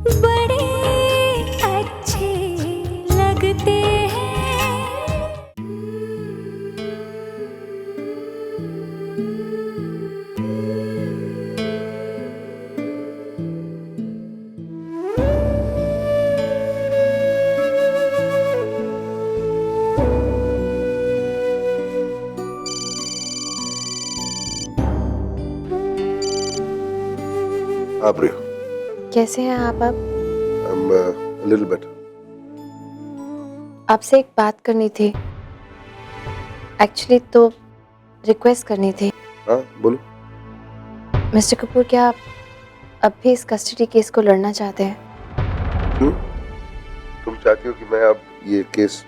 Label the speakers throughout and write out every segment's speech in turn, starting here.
Speaker 1: बड़े अच्छे लगते हैं।
Speaker 2: हाँ प्रिया,
Speaker 3: कैसे हैं आप अब?
Speaker 2: I'm a little better.
Speaker 3: आपसे एक बात करनी थी, एक्चुअली तो रिक्वेस्ट करनी थी।
Speaker 2: हाँ बोलो।
Speaker 3: मिस्टर कपूर, क्या आप अब भी इस कस्टडी केस को लड़ना चाहते हैं?
Speaker 2: क्यों? तुम चाहती हो कि मैं अब ये केस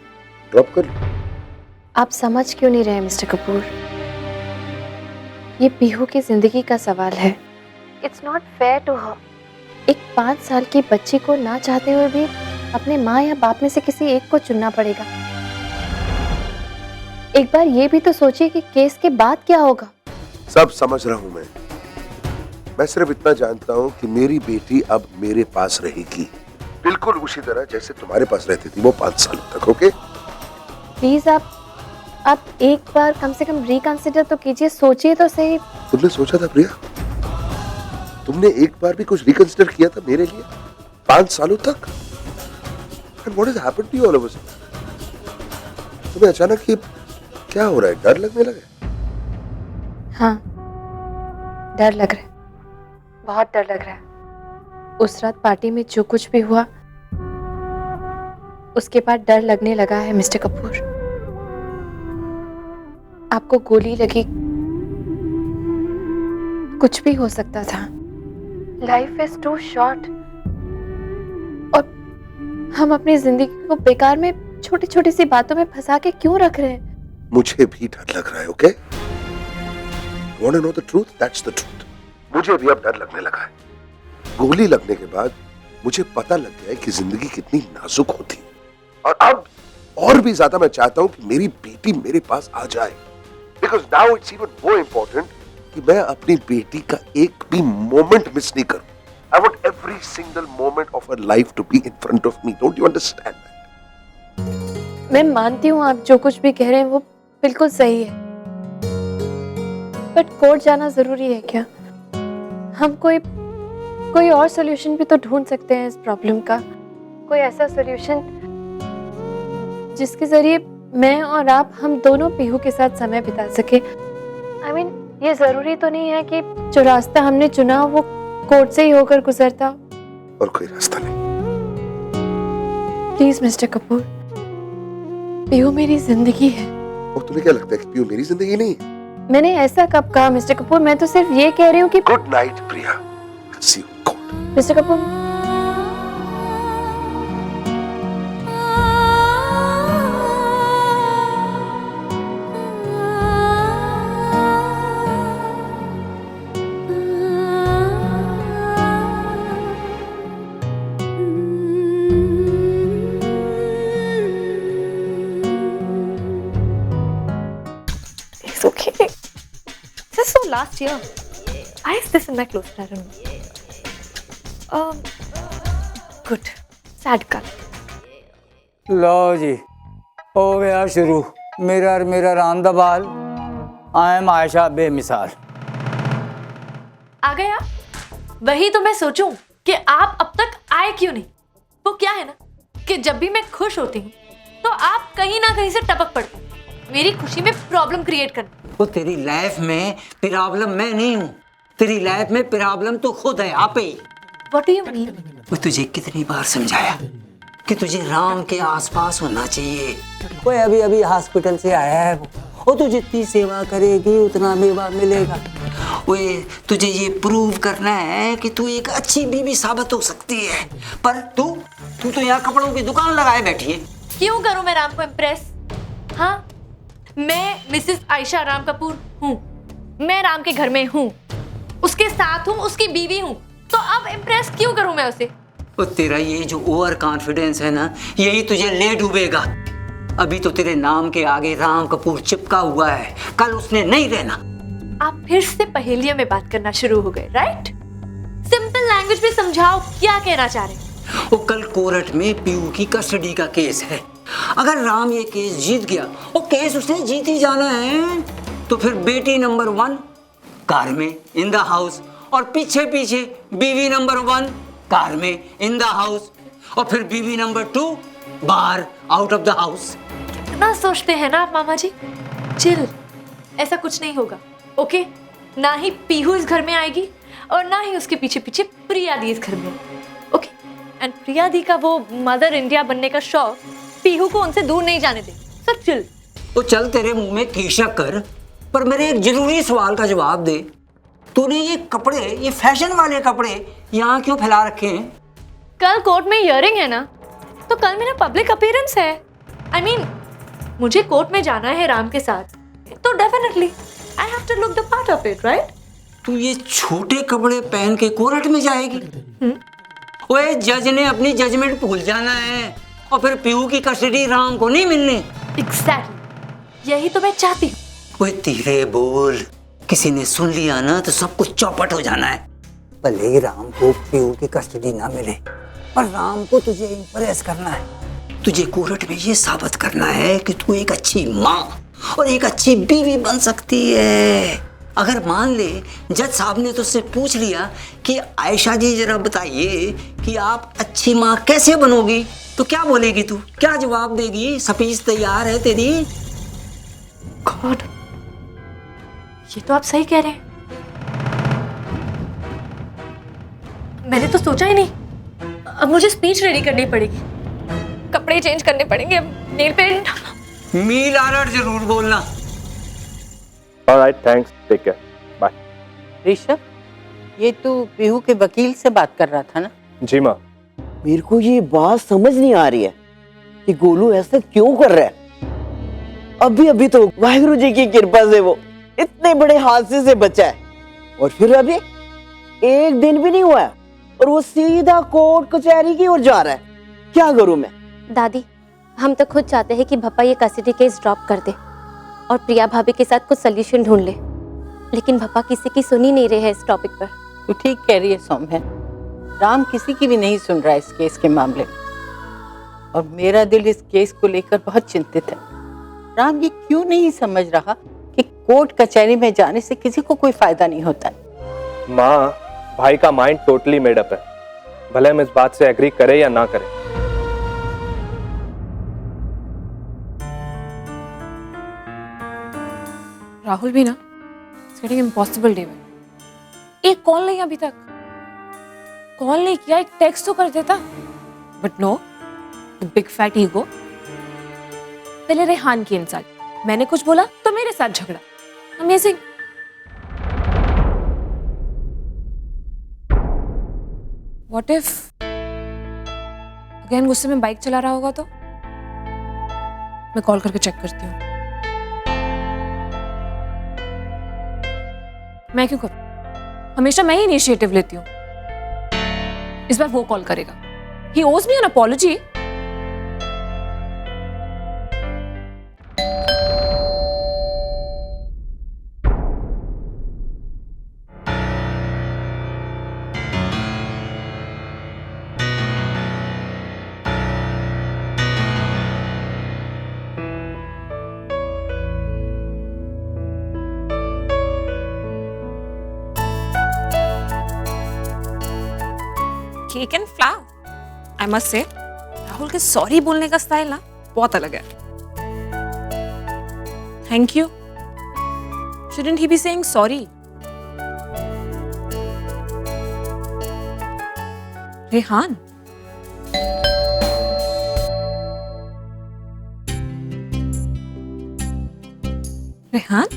Speaker 2: ड्रॉप कर लूं?
Speaker 3: आप समझ क्यों नहीं रहे मिस्टर कपूर? ये पीहू की जिंदगी का सवाल है। It's not fair to her. एक 5 साल की बच्ची को ना चाहते हुए भी अपने माँ या बाप में से किसी एक को चुनना पड़ेगा। एक बार ये भी तो सोचिए कि केस के बाद क्या होगा।
Speaker 2: सब समझ रहा हूं मैं सिर्फ इतना जानता हूं कि मेरी बेटी अब मेरे पास रहेगी, बिल्कुल उसी तरह जैसे तुम्हारे पास रहती थी वो 5 साल तक। ओके
Speaker 3: प्लीज आप एक बार कम से कम रिकंसिडर तो कीजिए, सोचिए तो सही।
Speaker 2: तुमने सोचा था प्रिया? तुमने एक बार भी कुछ रिकंसिडर किया था मेरे लिए 5 सालों तक? And what has happened to you all of a sudden? तुम्हें अचानक ये क्या हो रहा है? डर लगने लगा?
Speaker 3: हाँ, डर लग रहा है, बहुत डर लग रहा है। उस रात पार्टी में जो कुछ भी हुआ उसके बाद डर लगने लगा है मिस्टर कपूर। आपको गोली लगी, कुछ भी हो सकता था। लाइफ इज टू शॉर्ट और हम अपनी जिंदगी को बेकार में छोटी छोटी सी बातों में फंसा के क्यों रख रहे हैं?
Speaker 2: मुझे भी डर लग रहा है। Okay Want to know the truth? That's the truth. मुझे भी अब डर लगने लगा है। गोली लगने के बाद मुझे पता लग गया है कि जिंदगी कितनी नाजुक होती है, और अब और भी ज्यादा मैं चाहता हूं कि मेरी बेटी मेरे पास आ जाए। Because now it's even more important कि मैं अपनी बेटी का एक भी मोमेंट मिस नहीं करूं। I want every single moment of her life to be in front of me. Don't you understand that?
Speaker 3: मैं मानती हूँ आप जो कुछ भी कह रहे हैं वो बिल्कुल सही है, बट कोर्ट जाना जरूरी है क्या? हम कोई और सॉल्यूशन भी तो ढूंढ सकते हैं इस प्रॉब्लम का। कोई ऐसा सॉल्यूशन जिसके जरिए मैं और आप, हम दोनों पीहू के साथ समय बिता सके। I mean, ये जरूरी तो नहीं है कि जो रास्ता हमने चुना वो कोर्ट से ही होकर गुजरता।
Speaker 2: और कोई रास्ता नहीं।
Speaker 3: प्लीज मिस्टर कपूर, पीहू मेरी जिंदगी है।
Speaker 2: और तुम्हें क्या लगता है कि पीयू मेरी जिंदगी नहीं है?
Speaker 3: मैंने ऐसा कब कहा मिस्टर कपूर? मैं तो सिर्फ ये कह रही हूँ कि
Speaker 2: good night Priya. See you in court.
Speaker 3: Mister Kapoor,
Speaker 4: It's okay. This is from last year. I have this in my closet. I don't know. Good. Sad girl.
Speaker 5: लो जी, हो गया शुरू। Mirror mirror on the wall, I am Ayesha बेमिसाल।
Speaker 4: आ गया? वही तो मैं सोचूं कि आप अब तक आए क्यों नहीं। वो क्या है ना कि जब भी मैं खुश होती हूँ तो आप कहीं ना कहीं से टपक पड़ते हैं, मेरी खुशी में प्रॉब्लम क्रिएट करना।
Speaker 5: वो तेरी लाइफ में प्रॉब्लम मैं नहीं हूँ, तेरी लाइफ में प्रॉब्लम तो खुद है आप ही।
Speaker 4: What do you mean?
Speaker 5: वो तुझे कितनी बार समझाया कि तुझे राम के आसपास होना चाहिए। वो अभी अभी हॉस्पिटल से आया है, वो तू जितनी सेवा करेगी उतना मेवा मिलेगा। वो तुझे ये प्रूव करना है कि तू एक अच्छी बीवी साबित हो सकती है, पर तू तो यहाँ कपड़ों की दुकान लगाए बैठी है।
Speaker 4: क्यों करूं मैं राम को इम्प्रेस? हाँ, मैं मिसेस आयशा राम कपूर हूँ, मैं राम के घर में हूँ, उसके साथ हूँ, उसकी बीवी हूँ, तो अब इम्प्रेस क्यों करूं मैं उसे?
Speaker 5: वो तेरा ये जो ओवर कॉन्फिडेंस है ना, यही तुझे ले डूबेगा। अभी तो तेरे नाम के आगे राम कपूर चिपका हुआ है, कल उसने नहीं रहना।
Speaker 4: आप फिर से पहेलियों में बात करना शुरू हो गए, राइट? सिंपल लैंग्वेज में समझाओ क्या कहना चाह रहे हैं।
Speaker 5: वो कल कोर्ट में पीयू की कस्टडी का केस है। अगर राम ये केस जीत गया, वो केस उसने जीत ही जाना है, तो फिर बेटी नंबर 1 कार में इन द हाउस, और पीछे पीछे बीवी नंबर 1 कार में इन द हाउस, और फिर बीवी नंबर 2 बाहर आउट ऑफ द हाउस।
Speaker 4: कितना सोचते हैं ना आप मामा जी। चिल, ऐसा कुछ नहीं होगा। ओके, ना ही पीहू इस घर में आएगी और ना ही उसके पीछे पीछे प्रिया दी इस घर में। ओके, एंड प्रिया दी का वो मदर इंडिया बनने का शौक पीहू को उनसे दूर नहीं जाने दे। सब चिल।
Speaker 5: तो चल तेरे मुंह में कीचक कर, पर मेरे एक जरूरी सवाल का जवाब दे। तूने ये कपड़े, ये फैशन वाले कपड़े यहाँ क्यों फैला रखे हैं?
Speaker 4: कल कोर्ट में हियरिंग है ना, तो कल मेरा पब्लिक अपीयरेंस है। आई मीन, मुझे कोर्ट में जाना है राम के साथ, तो definitely I have to look the part of it, right?
Speaker 5: तू ये छोटे कपड़े पहन के कोर्ट में जाएगी? ओए, जज ने अपनी जजमेंट भूल जाना है, और फिर पीयू की कस्टडी राम को नहीं मिलनी।
Speaker 4: एग्जैक्टली, यही तो मैं चाहती हूँ।
Speaker 5: ओए धीरे बोल, किसी ने सुन लिया ना तो सब कुछ चौपट हो जाना है। भले ही राम को पीयू की कस्टडी ना मिले, पर राम को तुझे इम्प्रेस करना है। तुझे कोर्ट में ये साबित करना है कि तू एक अच्छी माँ और एक अच्छी बीवी बन सकती है। अगर मान ले जज साहब ने तुझसे पूछ लिया कि आयशा जी जरा बताइए कि आप अच्छी माँ कैसे बनोगी, तो क्या बोलेगी तू? क्या जवाब देगी? स्पीच तैयार है तेरी?
Speaker 4: गॉड, ये तो आप सही कह रहे हैं। मैंने तो सोचा ही नहीं। अब मुझे स्पीच रेडी करनी पड़ेगी, कपड़े चेंज करने पड़ेंगे, नेल पेंट।
Speaker 5: मील आर्डर जरूर बोलना।
Speaker 6: Alright, thanks, take care, bye.
Speaker 7: Rishabh, ये तू पीहू के वकील से बात कर रहा था ना?
Speaker 6: जी माँ।
Speaker 8: मेरे को ये बात समझ नहीं आ रही है कि गोलू ऐसा क्यों कर रहा है। अभी अभी तो वाहिगुरु जी की कृपा से वो इतने बड़े हादसे से बचा है, और फिर अभी एक दिन भी नहीं हुआ है और वो सीधा कोर्ट कचहरी की ओर जा रहा है। क्या करूं मैं?
Speaker 9: दादी, हम तो खुद चाहते हैं कि भप्पा ये कस्टडी केस ड्रॉप कर दे और प्रिया भाभी के साथ कुछ सोल्यूशन ढूंढ ले, लेकिन भप्पा किसी की सुन ही नहीं रहे हैं इस टॉपिक पर।
Speaker 7: तू ठीक कह रही है सौम्या, राम किसी की भी नहीं सुन रहा है इस केस के मामले में, और मेरा दिल इस केस को लेकर बहुत चिंतित है। राम ये क्यों नहीं समझ रहा कि कोर्ट कचहरी में जाने से किसी को कोई फायदा नहीं होता।
Speaker 6: माँ, भाई का माइंड टोटली मेड अप है, भले हम इस बात से एग्री करें या ना करें।
Speaker 10: राहुल भी ना, इट्स गेटिंग इम्पॉसिबल डे में। एक कॉल नहीं, अभी तक कॉल नहीं किया, एक टेक्स्ट तो कर देता, but no, the big fat ego. पहले रेहान की इंसल्ट, मैंने कुछ बोला तो मेरे साथ झगड़ा। अमेजिंग। व्हाट इफ अगेन गुस्से में बाइक चला रहा होगा तो? मैं कॉल करके चेक करती हूँ। मैं क्यों करूं? हमेशा मैं ही इनिशिएटिव लेती हूँ। इस बार वो कॉल करेगा। He owes me an apology. Cake and flour. I must say, Rahul के सॉरी बोलने का स्टाइल ना बहुत अलग है। Thank you. Shouldn't he be saying sorry? Rehan, Rehan,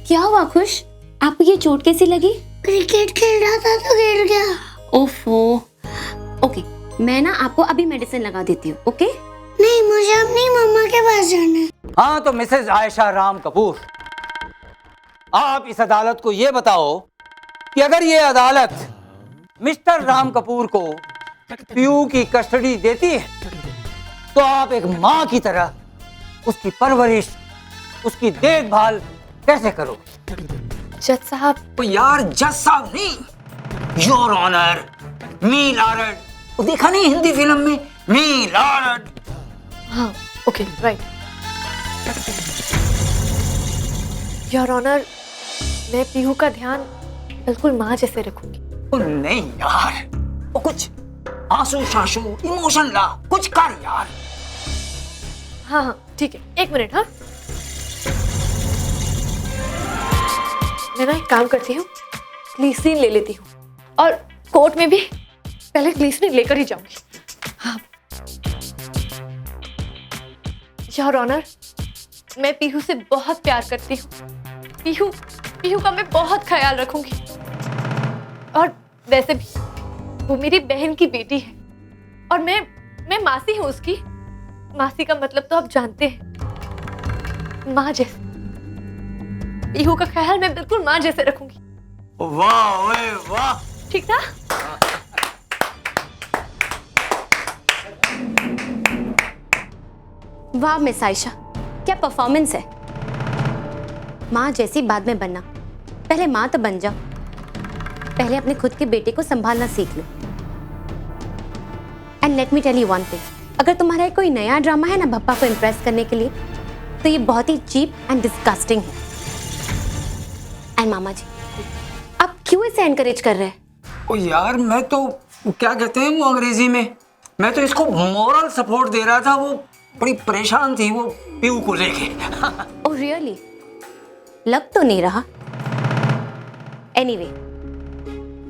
Speaker 9: क्या हुआ खुश? आपको ये चोट कैसी लगी?
Speaker 11: क्रिकेट खेल रहा था तो गिर गया।
Speaker 9: ओफो। ओके, मैं ना आपको अभी मेडिसिन लगा देती हूँ। ओके?
Speaker 11: नहीं, मुझे अपनी मम्मा के पास जाना
Speaker 5: हाँ तो मिसेज आयशा राम कपूर, आप इस अदालत को ये बताओ कि अगर ये अदालत मिस्टर राम कपूर को पीयू की कस्टडी देती है तो आप एक माँ की तरह उसकी परवरिश, उसकी देखभाल कैसे करोगे?
Speaker 3: जज साहब।
Speaker 5: तो यार जज साहब नहीं, योर ऑनर, मी लॉर्ड। वो देखा नहीं हिंदी फिल्म में, मी लॉर्ड।
Speaker 3: हाँ ओके राइट। योर ऑनर, मैं पीहू का ध्यान बिल्कुल माँ जैसे रखूंगी।
Speaker 5: नहीं यार, वो कुछ आंसू शाशु इमोशन ला, कुछ कर यार।
Speaker 3: हाँ हाँ ठीक है, एक मिनट। हाँ मैं ना एक काम करती हूँ, ग्लीसरीन ले लेती हूँ और कोर्ट में भी पहले ग्लीसरीन लेकर ही जाऊंगी। हाँ योर ऑनर, मैं पीहू से बहुत प्यार करती हूँ। पीहू का मैं बहुत ख्याल रखूंगी। और वैसे भी वो मेरी बहन की बेटी है और मैं मासी हूँ उसकी। मासी का मतलब तो आप जानते हैं, माँ जैसे। पीहू का ख्याल मैं बिल्कुल माँ जैसे रखूंगी।
Speaker 5: वाह वे वाह,
Speaker 3: ठीक था?
Speaker 9: वाह मिस आयशा, क्या परफॉर्मेंस है। माँ जैसी बाद में बनना, पहले माँ तो बन जाओ। पहले अपने खुद के बेटे को संभालना सीख लो। And let me tell you one thing, अगर तुम्हारा कोई नया ड्रामा है ना भप्पा को इम्प्रेस करने के लिए, तो ये बहुत ही चीप एंड डिस्गस्टिंग है। एंड मामा जी, आप क्यों इसे एनकरेज कर रहे हैं?
Speaker 5: ओ यार मैं तो क्या कहते हैं वो अंग्रेजी में, मैं तो इसको मोरल सपोर्ट दे रहा था। वो बड़ी परेशान थी वो पीयू को लेके।
Speaker 9: Oh really? लग तो नहीं रहा। एनीवे,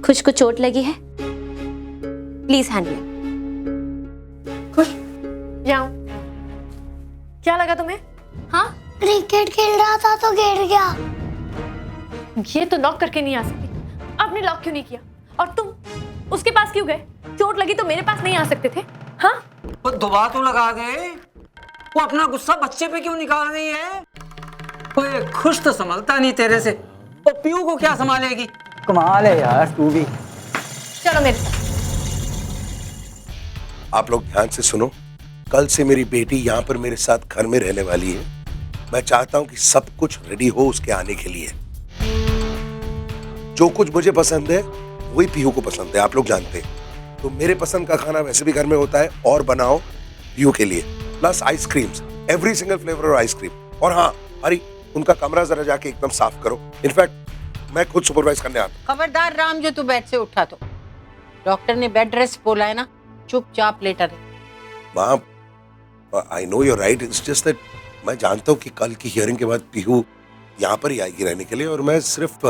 Speaker 9: खुश को चोट लगी है, प्लीज हैंडल।
Speaker 3: खुश जाओ। क्या लगा तुम्हें? हाँ
Speaker 11: क्रिकेट खेल रहा था तो गिर गया।
Speaker 3: ये तो लॉक करके नहीं आ सकती। आपने लॉक क्यों नहीं किया? और तुम उसके पास क्यों गए? चोट लगी तो मेरे पास नहीं आ सकते थे? हाँ
Speaker 5: वो दुआ तो लगा दे। वो अपना गुस्सा बच्चे पे क्यों निकाल रही है? वो ये खुश तो संभलता नहीं तेरे से, वो पीयू को क्या संभालेगी? कमाल है यार तू भी।
Speaker 3: चलो मेरे साथ।
Speaker 2: आप लोग ध्यान से सुनो, कल से मेरी बेटी यहाँ पर मेरे साथ घर में रहने वाली है। मैं चाहता हूँ कि सब कुछ रेडी हो उसके आने के लिए। जो कुछ मुझे पसंद है वही पीहू को पसंद है, आप लोग जानते हैं। तो मेरे पसंद का खाना वैसे भी घर में होता है और बनाओ पीहू के लिए, plus ice creams, every single flavour और आइसक्रीम। और हाँ हरी, उनका कमरा जरा जाके एकदम साफ करो। इनफैक्ट मैं खुद सुपरवाइज करने आता हूँ।
Speaker 7: खबरदार राम, जो तू बेड से उठा तो डॉक्टर ने बेड रेस्ट बोला है ना, चुपचाप लेटा रहे।
Speaker 2: माँ, I know you right, it's just that मैं जानता हूँ कि कल की हियरिंग के बाद पीहू यहाँ पर ही आएगी रहने के लिए, और मैं सिर्फ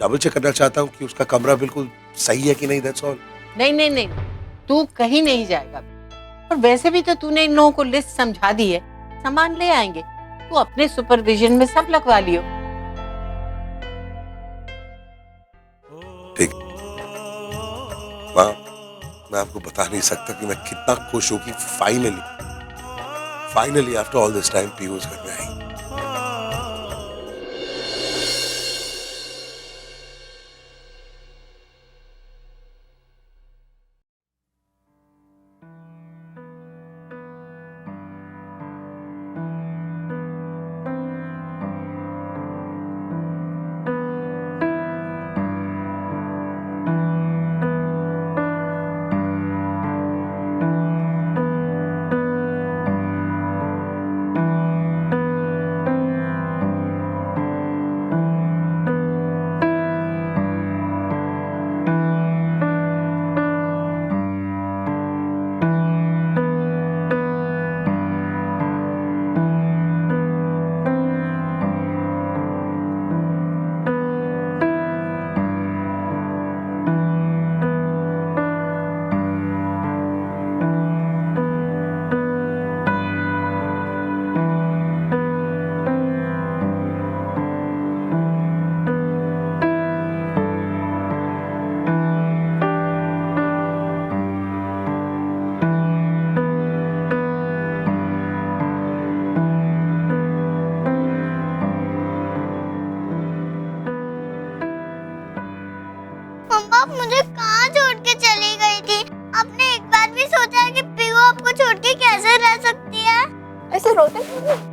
Speaker 2: डबल चेक करना चाहता हूँ कि उसका कमरा बिल्कुल सही है कि नहीं, दैट्स ऑल।
Speaker 7: नहीं नहीं नहीं, तू कहीं नहीं जाएगा। और वैसे भी तो तूने इन लोगों को लिस्ट समझा दी है, सामान ले आएंगे, तू अपने सुपरविजन में सब लगवा लियो।
Speaker 2: ठीक माँ, मैं आपको बता नहीं सकता कि मैं कितना खुश हूँ कि finally after all this time Piyu इस घर में आई।
Speaker 3: तो रोते क्यों?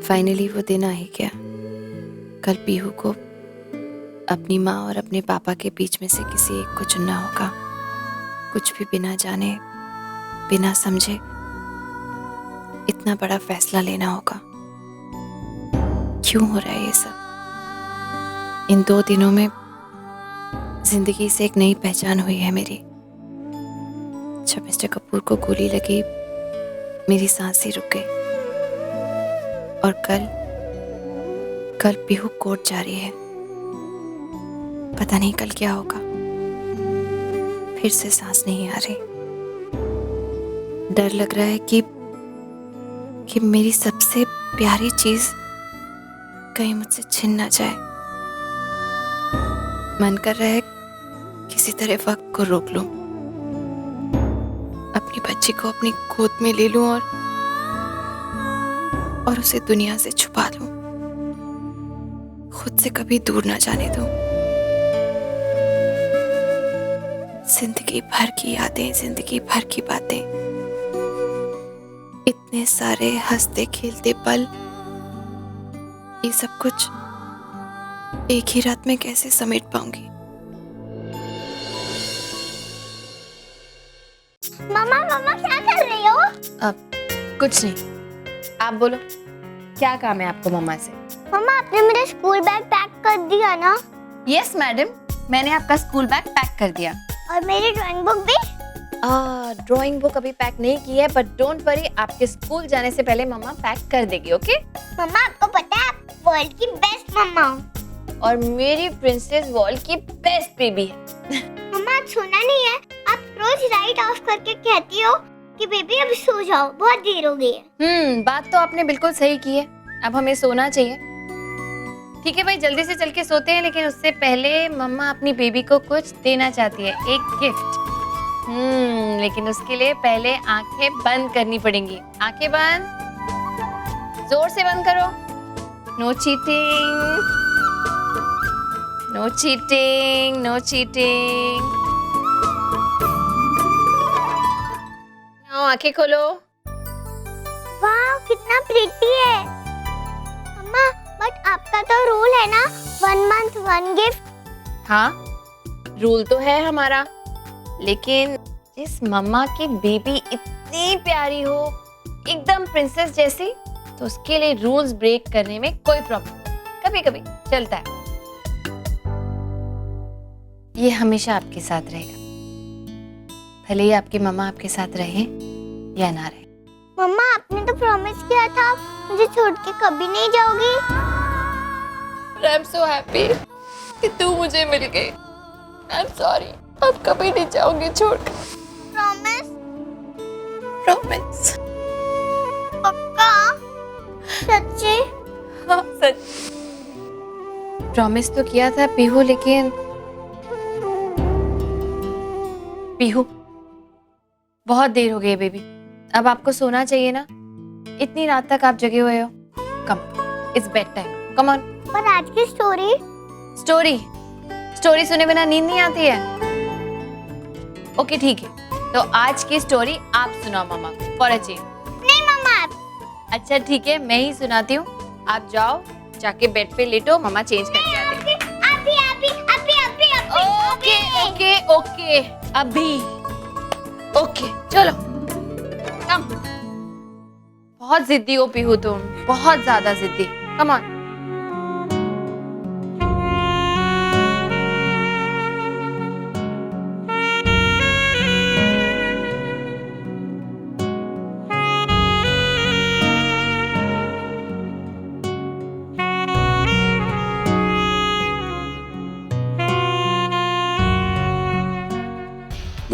Speaker 12: फाइनली वो दिन आ ही गया। कल पीहू को अपनी माँ और अपने पापा के बीच में से किसी एक को चुनना होगा। कुछ भी बिना जाने बिना समझे इतना बड़ा फैसला लेना होगा। क्यों हो रहा है ये सब? इन 2 दिनों में जिंदगी से एक नई पहचान हुई है मेरी। जब मिस्टर कपूर को गोली लगी मेरी सांस ही रुक गई। और कल पीहू कोर्ट जा रही है। पता नहीं कल क्या होगा। फिर से सांस नहीं आ रही। डर लग रहा है कि मेरी सबसे प्यारी चीज कहीं मुझसे छिन ना जाए। मन कर रहा है किसी तरह वक्त को रोक लूं, अपनी बच्ची को अपनी गोद में ले लूं और उसे दुनिया से छुपा लूं, खुद से कभी दूर ना जाने दूं। जिंदगी भर की यादें, जिंदगी भर की बातें, इतने सारे हंसते खेलते पल, ये सब कुछ एक ही रात में कैसे समेट पाऊंगी?
Speaker 11: मम्मा मम्मा क्या कर रही हो?
Speaker 3: अब कुछ नहीं। आप बोलो, क्या काम है आपको मम्मा से?
Speaker 11: मम्मा आपने मेरा स्कूल बैग पैक कर दिया ना?
Speaker 3: यस मैडम, मैंने आपका स्कूल बैग पैक कर दिया।
Speaker 11: और मेरी ड्राइंग बुक भी?
Speaker 3: ड्राइंग बुक अभी पैक नहीं की है, बट डोंट वरी, आपके स्कूल जाने से पहले मम्मा पैक कर देगी। ओके?
Speaker 11: मम्मा आपको पता है आप वर्ल्ड की बेस्ट मम्मा हो।
Speaker 3: और मेरी प्रिंसेस वर्ल्ड की बेस्ट बेबी है।
Speaker 11: मम्मा आज सोना नहीं है? आप रोज लाइट ऑफ करके कहती हो कि बेबी अब सो जाओ, बहुत देर हो गई है।
Speaker 3: बात तो आपने बिल्कुल सही की है। अब हमें सोना चाहिए। ठीक है भाई, जल्दी से चल के सोते हैं, लेकिन उससे पहले मम्मा अपनी बेबी को कुछ देना चाहती है, एक गिफ्ट। लेकिन उसके लिए पहले आंखें बंद करनी पड़ेंगी। आंखें बंद, जोर से बंद करो। No cheating, no cheating, no cheating. आंखें खोलो।
Speaker 11: वाह कितना प्रिटी है। मम्मा बट आपका तो रूल है ना, 1 month 1 गिफ्ट।
Speaker 3: हाँ, रूल तो है हमारा, लेकिन जिस मम्मा की बेबी इतनी प्यारी हो, एकदम प्रिंसेस जैसी, तो उसके लिए रूल्स ब्रेक करने में कोई प्रॉब्लम कभी कभी चलता है। ये हमेशा आपके साथ रहेगा, भले ही आपकी मम्मा आपके साथ रहे या ना रहे।
Speaker 11: मम्मा आपने तो प्रॉमिस किया था मुझे छोड़ के कभी नहीं जाओगी।
Speaker 3: आई एम सो हैप्पी कि तू मुझे मिल गई। आई एम सॉरी, अब कभी नहीं जाऊंगी छोड़ के।
Speaker 11: प्रॉमिस?
Speaker 3: प्रॉमिस।
Speaker 11: पक्का? सच्ची?
Speaker 3: हाँ सच। प्रॉमिस तो किया था पीहू, लेकिन पीहू बहुत देर हो गई है बेबी, अब आपको सोना चाहिए ना। इतनी रात तक आप जगे हुए हो। Come, it's bed time, come on.
Speaker 11: पर आज की स्टोरी?
Speaker 3: स्टोरी सुने बिना नींद नहीं आती है। ओके ठीक है, तो आज की स्टोरी आप सुनाओ मम्मा को फॉर अ चेंज।
Speaker 11: नहीं मम्मा आप।
Speaker 3: अच्छा ठीक है, मैं ही सुनाती हूँ। आप जाओ, जाके बेड पे लेटो, मम्मा चेंज करके आते हैं। ओके ओके ओके, अभी ओके चलो। कम, बहुत जिद्दी हो पीहू तुम, बहुत ज्यादा जिद्दी। Come on.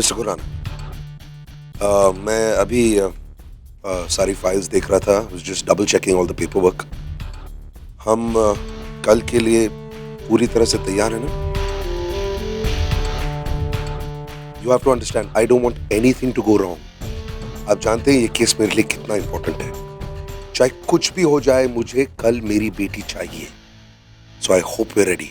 Speaker 2: मिस्टर खुराना, मैं अभी सारी फाइल्स देख रहा था, just double checking all the paper work. हम कल के लिए पूरी तरह से तैयार है ना? You have to understand, I don't want anything to go wrong. आप जानते हैं ये केस मेरे लिए कितना इंपॉर्टेंट है। चाहे कुछ भी हो जाए, मुझे कल मेरी बेटी चाहिए। So I hope we are ready.